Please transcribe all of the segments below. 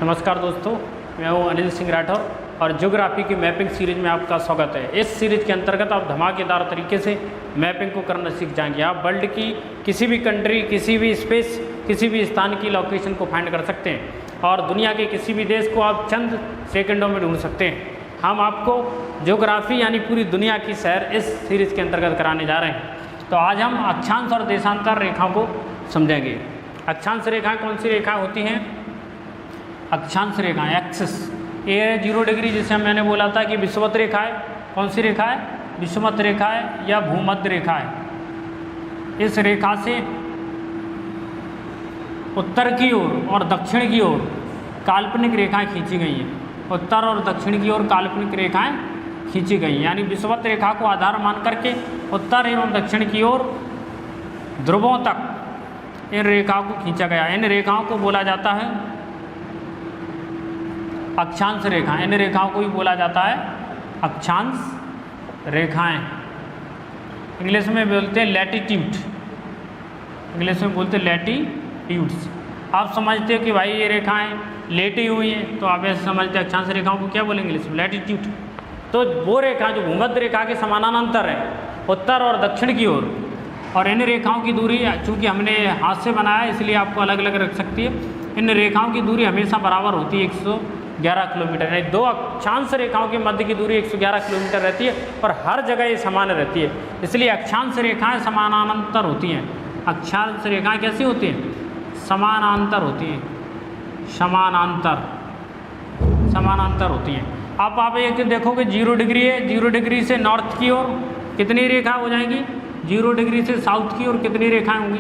नमस्कार दोस्तों, मैं हूं अनिल सिंह राठौर और ज्योग्राफी की मैपिंग सीरीज में आपका स्वागत है। इस सीरीज के अंतर्गत आप धमाकेदार तरीके से मैपिंग को करना सीख जाएंगे। आप वर्ल्ड की किसी भी कंट्री, किसी भी स्पेस, किसी भी स्थान की लोकेशन को फाइंड कर सकते हैं और दुनिया के किसी भी देश को आप चंद सेकंडों में ढूंढ सकते हैं। हम आपको ज्योग्राफी यानी पूरी दुनिया की सैर इस सीरीज के अंतर्गत कराने जा रहे हैं। तो आज हम अक्षांश और देशांतर रेखाओं को समझेंगे। अक्षांश रेखाएं कौन सी रेखा होती हैं? अक्षांश रेखा एक्सिस, ये 0 डिग्री, जिसे मैंने बोला था कि विषुवत रेखा है। कौन सी रेखा है? विषुवत रेखा है या भूमध्य रेखा है। इस रेखा से उत्तर की ओर और दक्षिण की ओर काल्पनिक रेखाएं खींची गई हैं। उत्तर और दक्षिण की ओर काल्पनिक रेखाएं खींची गई हैं, यानी विषुवत रेखा को आधार मान करके उत्तर एवं दक्षिण की ओर ध्रुवों तक इन रेखाओं को खींचा गया। इन रेखाओं को बोला जाता है अक्षांश रेखा। इन रेखाओं को भी बोला जाता है अक्षांश रेखाएं। इंग्लिश में बोलते हैं लैटिट्यूड, इंग्लिश में बोलते हैं लैटिट्यूड्स। आप समझते हो कि भाई ये रेखाएं लेटी हुई हैं, तो आप ऐसे समझते हैं अक्षांश रेखाओं को क्या बोलेंगे इंग्लिश में? लैटिट्यूड। तो वो रेखा जो भूमध्य रेखा के समानांतर है उत्तर और दक्षिण की ओर, और इन रेखाओं की दूरी चूँकि हमने हाथ से बनाया इसलिए आपको अलग अलग रख सकती है। इन रेखाओं की दूरी हमेशा बराबर होती है 111 किलोमीटर। यानी दो अक्षांश रेखाओं के मध्य की दूरी 111 किलोमीटर रहती है और हर जगह ये समान रहती है, इसलिए अक्षांश रेखाएं समानांतर होती हैं। अक्षांश रेखाएं कैसी होती हैं? समानांतर होती हैं। समानांतर होती हैं। आप एक देखोगे 0 डिग्री है, 0 डिग्री से नॉर्थ की ओर कितनी रेखा हो जाएंगी? 0 डिग्री से साउथ की ओर कितनी रेखाएं होंगी?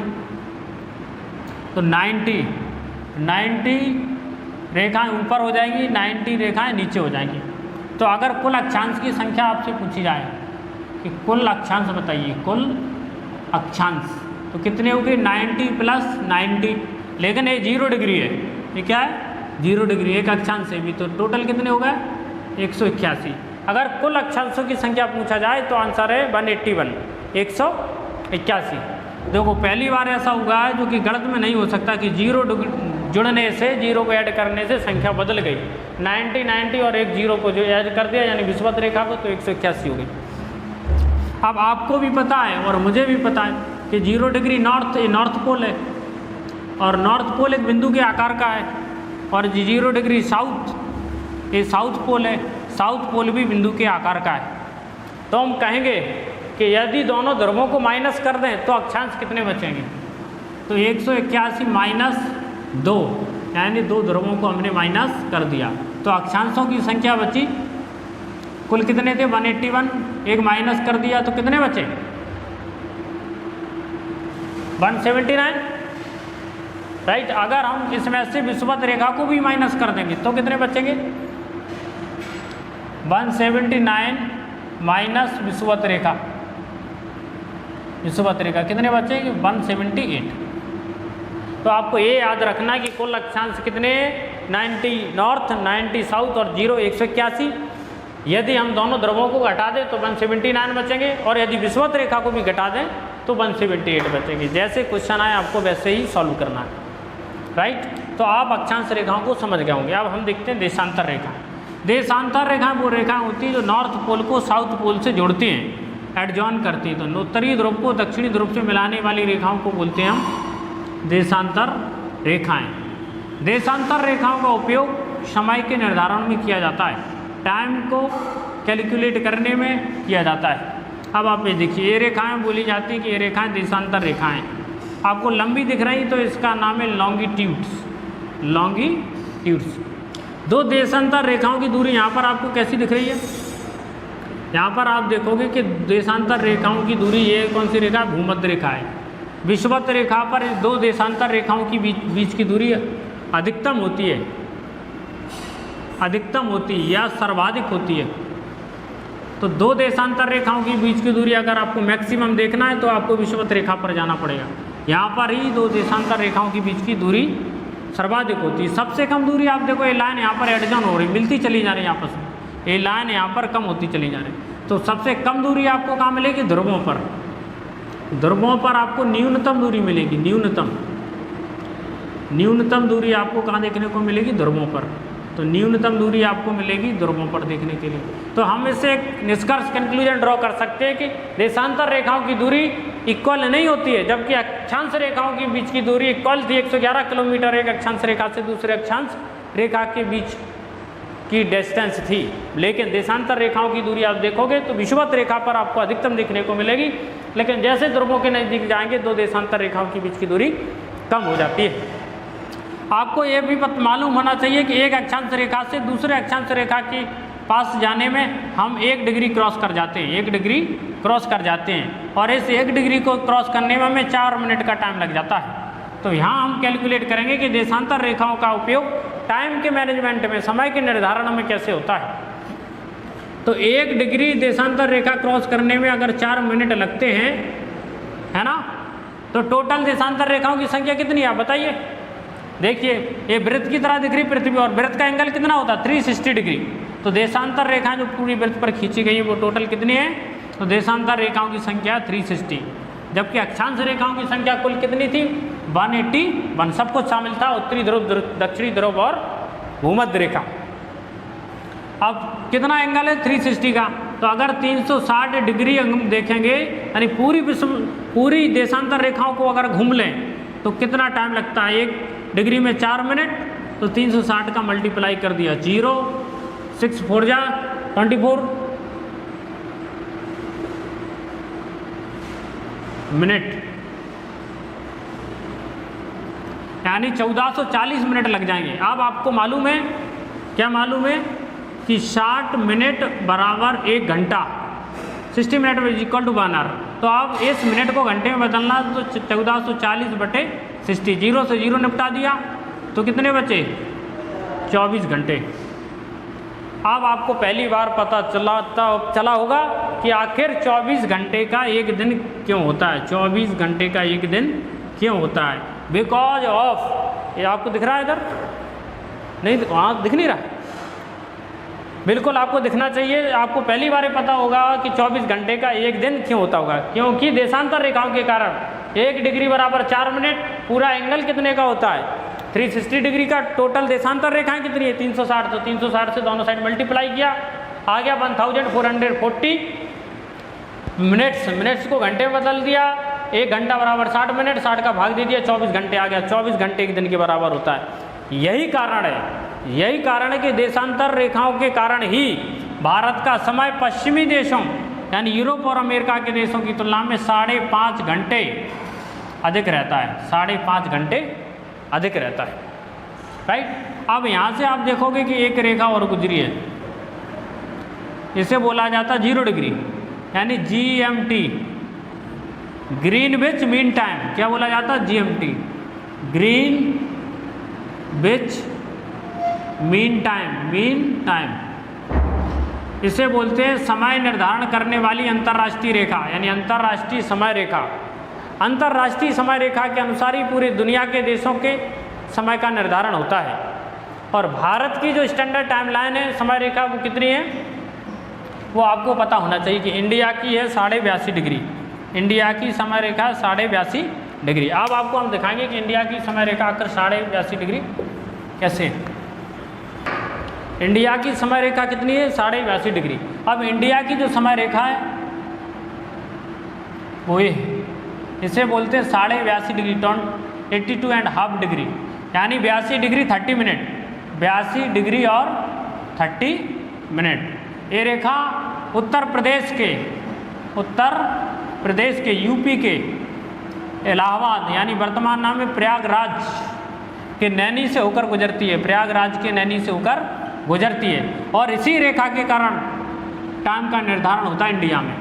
तो 90 रेखाएं ऊपर हो जाएंगी, 90 रेखाएं नीचे हो जाएंगी। तो अगर कुल अक्षांश की संख्या आपसे पूछी जाए कि कुल अक्षांश बताइए, कुल अक्षांश, तो कितने होंगे? 90 + 90। लेकिन ये 0 डिग्री है, ये क्या है? 0 डिग्री, एक अक्षांश है भी, तो टोटल कितने हो गए? 181। अगर कुल अक्षांशों की संख्या पूछा जाए तो आंसर है 181, 181। देखो पहली बार ऐसा हुआ है जो कि गणित में नहीं हो सकता कि 0 जुड़ने से, 0 को ऐड करने से संख्या बदल गई। 90 और एक 0 को जो ऐड कर दिया यानी विषुवत रेखा को, तो 181 हो गई। अब आपको भी पता है और मुझे भी पता है कि 0 डिग्री नॉर्थ पोल है और नॉर्थ पोल एक बिंदु के आकार का है, और 0 डिग्री साउथ, ये साउथ पोल है, साउथ पोल भी बिंदु के आकार का है। तो हम कहेंगे कि यदि दोनों ध्रुवों को माइनस कर दें तो अक्षांश कितने बचेंगे? तो 181 - 2, यानी 2 ध्रुवों को हमने माइनस कर दिया, तो अक्षांशों की संख्या बची कुल कितने थे? 181, एक माइनस कर दिया तो कितने बचे? 179, राइट। अगर हम इसमें से विषुवत रेखा को भी माइनस कर देंगे तो कितने बचेंगे? 179 माइनस विषुवत रेखा, विषुवत रेखा कितने बचेंगे? 178। तो आपको ये याद रखना कि कुल अक्षांश कितने? 90 नॉर्थ, 90 साउथ और 0 181। यदि हम दोनों ध्रुवों को घटा दें तो 179 बचेंगे, और यदि विषुवत रेखा को भी घटा दें तो 178 बचेंगे। जैसे क्वेश्चन आए आपको वैसे ही सॉल्व करना है, राइट। तो आप अक्षांश रेखाओं को समझ गए होंगे। अब हम देखते हैं देशांतर रेखा। देशांतर रेखा वो रेखा होती है जो नॉर्थ पोल को साउथ पोल से जोड़ती हैं, एडजॉइन करती है। तो उत्तरी ध्रुव को दक्षिणी ध्रुव से मिलाने वाली रेखाओं को बोलते हैं हम देशांतर रेखाएं। देशांतर रेखाओं का उपयोग समय के निर्धारण में किया जाता है, टाइम को कैलकुलेट करने में किया जाता है। अब आप ये देखिए, ये रेखाएं बोली जाती हैं कि ये रेखाएं देशांतर रेखाएं। आपको लंबी दिख रही तो इसका नाम है लॉन्गिट्यूड्स, लॉन्गिट्यूड्स। 2 देशांतर रेखाओं की दूरी यहाँ पर आपको कैसी दिख रही है? यहाँ पर आप देखोगे कि देशांतर रेखाओं की दूरी, ये कौन सी रेखा? भूमध्य रेखा है। विषुवत रेखा पर 2 देशांतर रेखाओं की बीच की दूरी अधिकतम होती है, अधिकतम होती है या सर्वाधिक होती है। तो 2 देशांतर रेखाओं की बीच की दूरी अगर आपको मैक्सिमम देखना है तो आपको विषुवत रेखा पर जाना पड़ेगा। यहाँ पर ही 2 देशांतर रेखाओं के बीच की दूरी सर्वाधिक होती है। सबसे कम दूरी आप देखो, ये लाइन यहाँ पर एडजॉइन हो रही, मिलती चली जा रही है आपस में, ये लाइन यहाँ पर कम होती चली जा रही। तो सबसे कम दूरी आपको कहाँ मिलेगी? ध्रुवों पर। ध्रुवों पर आपको न्यूनतम दूरी मिलेगी, न्यूनतम। न्यूनतम दूरी आपको कहाँ देखने को मिलेगी? ध्रुवों पर। तो न्यूनतम दूरी आपको मिलेगी ध्रुवों पर देखने के लिए। तो हम इससे एक निष्कर्ष कंक्लूजन ड्रॉ कर सकते हैं कि देशांतर रेखाओं की दूरी इक्वल नहीं होती है, जबकि अक्षांश रेखाओं के बीच की दूरी इक्वल थी। 111 किलोमीटर एक अक्षांश रेखा से दूसरे अक्षांश रेखा के बीच की डिस्टेंस थी। लेकिन देशांतर रेखाओं की दूरी आप देखोगे तो विषुवत रेखा पर आपको अधिकतम देखने को मिलेगी, लेकिन जैसे ध्रुवों के नज़दीक जाएंगे तो देशांतर रेखाओं के बीच की दूरी कम हो जाती है। आपको ये भी मालूम होना चाहिए कि एक अक्षांश रेखा से दूसरे अक्षांश रेखा के पास जाने में हम 1 डिग्री क्रॉस कर जाते हैं, 1 डिग्री क्रॉस कर जाते हैं, और इस 1 डिग्री को क्रॉस करने में हमें 4 मिनट का टाइम लग जाता है। तो यहाँ हम कैलकुलेट करेंगे कि देशांतर रेखाओं का उपयोग टाइम के मैनेजमेंट में, समय के निर्धारण में कैसे होता है। तो 1 डिग्री देशांतर रेखा क्रॉस करने में अगर 4 मिनट लगते हैं, है ना, तो टोटल देशांतर रेखाओं की संख्या कितनी है आप बताइए। देखिए ये वृत्त की तरह दिख रही पृथ्वी, और वृत्त का एंगल कितना होता है? 360 डिग्री। तो देशांतर रेखाएं जो पूरी वृत्त पर खींची गई है वो टोटल कितनी है? तो देशांतर रेखाओं की संख्या 360, जबकि अक्षांश रेखाओं की संख्या कुल कितनी थी? 181। सब कुछ शामिल था, उत्तरी ध्रुव, दक्षिणी ध्रुव और भूमध्य रेखा। अब कितना एंगल है? 360 का। तो अगर 360 डिग्री हम देखेंगे, यानी पूरी देशांतर रेखाओं को अगर घूम लें तो कितना टाइम लगता है? 1 डिग्री में 4 मिनट, तो 360 का मल्टीप्लाई कर दिया, 0 6 4 जा 24 मिनट, यानी 1440 मिनट लग जाएंगे। अब आपको मालूम है, क्या मालूम है कि 60 मिनट बराबर 1 घंटा, 60 minute is equal to 1 hour. तो आप इस मिनट को घंटे में बदलना, तो 1440/60, 0 से 0 निपटा दिया, तो कितने बचे? 24 घंटे। अब आपको पहली बार पता चला होगा कि आखिर 24 घंटे का एक दिन क्यों होता है। 24 घंटे का एक दिन क्यों होता है? बिकॉज ऑफ, ये आपको दिख रहा है इधर? नहीं, वहाँ दिख नहीं रहा? बिल्कुल आपको दिखना चाहिए। आपको पहली बार पता होगा कि 24 घंटे का एक दिन क्यों होता होगा, क्योंकि देशांतर रेखाओं के कारण 1 डिग्री बराबर 4 मिनट, पूरा एंगल कितने का होता है? 360 डिग्री का। टोटल देशांतर रेखाएं कितनी है? 360। तो 360 से दोनों साइड मल्टीप्लाई किया, आ गया 1440 मिनट्स को घंटे में बदल दिया। 1 घंटा बराबर 60 मिनट, 60 का भाग दे दिया, 24 घंटे आ गया। 24 घंटे एक दिन के बराबर होता है। यही कारण है कि देशांतर रेखाओं के कारण ही भारत का समय पश्चिमी देशों यानी यूरोप और अमेरिका के देशों की तुलना में 5.5 घंटे अधिक रहता है। 5.5 घंटे अधिक रहता है, राइट। अब यहाँ से आप देखोगे कि एक रेखा और गुजरी है, इसे बोला जाता है 0 डिग्री यानी GMT, ग्रीनविच मीन टाइम। क्या बोला जाता है? GMT, Greenwich mean time. इसे बोलते हैं समय निर्धारण करने वाली अंतर्राष्ट्रीय रेखा यानी अंतर्राष्ट्रीय समय रेखा। अंतर्राष्ट्रीय समय रेखा के अनुसार ही पूरी दुनिया के देशों के समय का निर्धारण होता है। और भारत की जो स्टैंडर्ड टाइमलाइन है समय रेखा वो कितनी है, वो आपको पता होना चाहिए कि इंडिया की है 82.5 डिग्री। इंडिया की समय रेखा 82.5 डिग्री। अब आपको हम दिखाएंगे कि इंडिया की समय रेखा आकर 82.5 डिग्री कैसे है। इंडिया की समय रेखा कितनी है? 82.5 डिग्री। अब इंडिया की जो समय रेखा है वो ये, इसे बोलते हैं 82.5 डिग्री, 82.5 डिग्री यानी 82 डिग्री 30 मिनट, 82 डिग्री और 30 मिनट। ये रेखा उत्तर प्रदेश के यूपी के इलाहाबाद यानी वर्तमान नाम में प्रयागराज के नैनी से होकर गुजरती है। प्रयागराज के नैनी से होकर गुजरती है और इसी रेखा के कारण टाइम का निर्धारण होता है इंडिया में।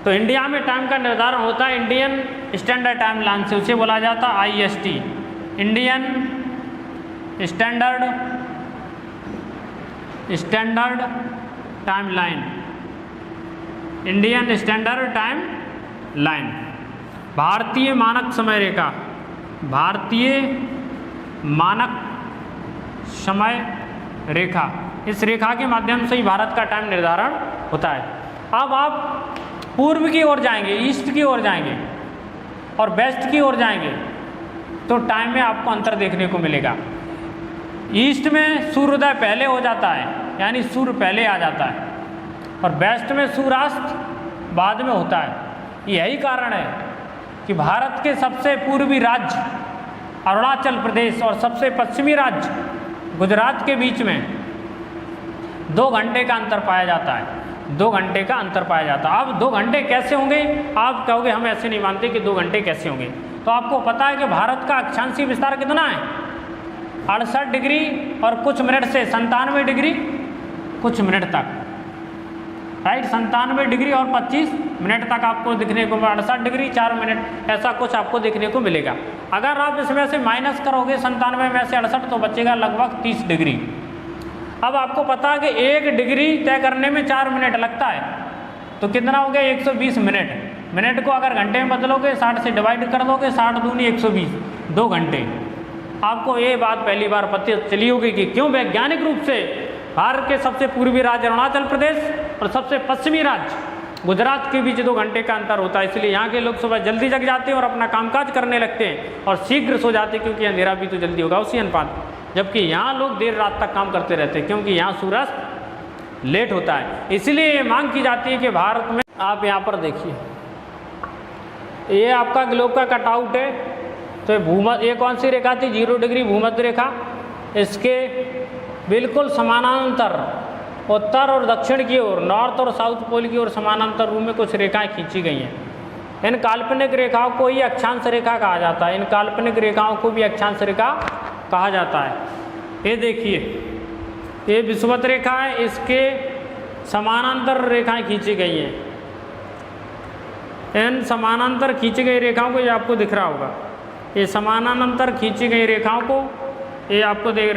तो इंडिया में टाइम का निर्धारण होता है इंडियन स्टैंडर्ड टाइम लाइन से, उसे बोला जाता है IST, Indian standard time line, Indian standard time line. भारतीय मानक समय रेखा, भारतीय मानक समय रेखा, इस रेखा के माध्यम से ही भारत का टाइम निर्धारण होता है। अब आप पूर्व की ओर जाएंगे, ईस्ट की ओर जाएंगे और वेस्ट की ओर जाएंगे तो टाइम में आपको अंतर देखने को मिलेगा। ईस्ट में सूर्योदय पहले हो जाता है, यानी सूर्य पहले आ जाता है, और वेस्ट में सूर्यास्त बाद में होता है। यही कारण है कि भारत के सबसे पूर्वी राज्य अरुणाचल प्रदेश और सबसे पश्चिमी राज्य गुजरात के बीच में 2 घंटे का अंतर पाया जाता है। 2 घंटे का अंतर पाया जाता है। अब 2 घंटे कैसे होंगे? आप कहोगे हम ऐसे नहीं मानते कि 2 घंटे कैसे होंगे। तो आपको पता है कि भारत का अक्षांशीय विस्तार कितना है? 68 डिग्री और कुछ मिनट से 97 डिग्री कुछ मिनट तक, राइट। 97 डिग्री और 25 मिनट तक आपको दिखने को, 68 डिग्री 4 मिनट, ऐसा कुछ आपको देखने को मिलेगा। अगर आप इसमें से माइनस करोगे 97 में से 68, तो बचेगा लगभग 30 डिग्री। अब आपको पता है कि 1 डिग्री तय करने में 4 मिनट लगता है, तो कितना हो गया? 120 मिनट। मिनट को अगर घंटे में बदलोगे 60 से डिवाइड कर दोगे, 60 दूनी 120, 2 घंटे। आपको ये बात पहली बार पता चली होगी कि क्यों वैज्ञानिक रूप से भारत के सबसे पूर्वी राज्य अरुणाचल प्रदेश और सबसे पश्चिमी राज्य गुजरात के बीच 2 घंटे का अंतर होता है। इसलिए यहाँ के लोग सुबह जल्दी जग जाते हैं और अपना कामकाज करने लगते हैं और शीघ्र सो जाते हैं, क्योंकि अंधेरा भी तो जल्दी होगा उसी अनुपात। जबकि यहाँ लोग देर रात तक काम करते रहते हैं, क्योंकि यहाँ सूर्यास्त लेट होता है। इसलिए ये मांग की जाती है कि भारत में, आप यहाँ पर देखिए, ये आपका ग्लोब का कटआउट है। तो ये कौन सी रेखा थी? 0 डिग्री भूमध्य रेखा। इसके बिल्कुल समानांतर उत्तर और दक्षिण की ओर, नॉर्थ और साउथ पोल की ओर समानांतर रूप में कुछ रेखाएं खींची गई हैं। इन काल्पनिक रेखाओं को ही अक्षांश रेखा कहा जाता है। इन काल्पनिक रेखाओं को भी अक्षांश रेखा कहा जाता है। ये देखिए, ये विषुवत रेखा है, इसके समानांतर रेखाएं खींची गई हैं। इन समानांतर खींची गई रेखाओं को, ये आपको दिख रहा होगा, ये समानांतर खींची गई रेखाओं को ये आपको देख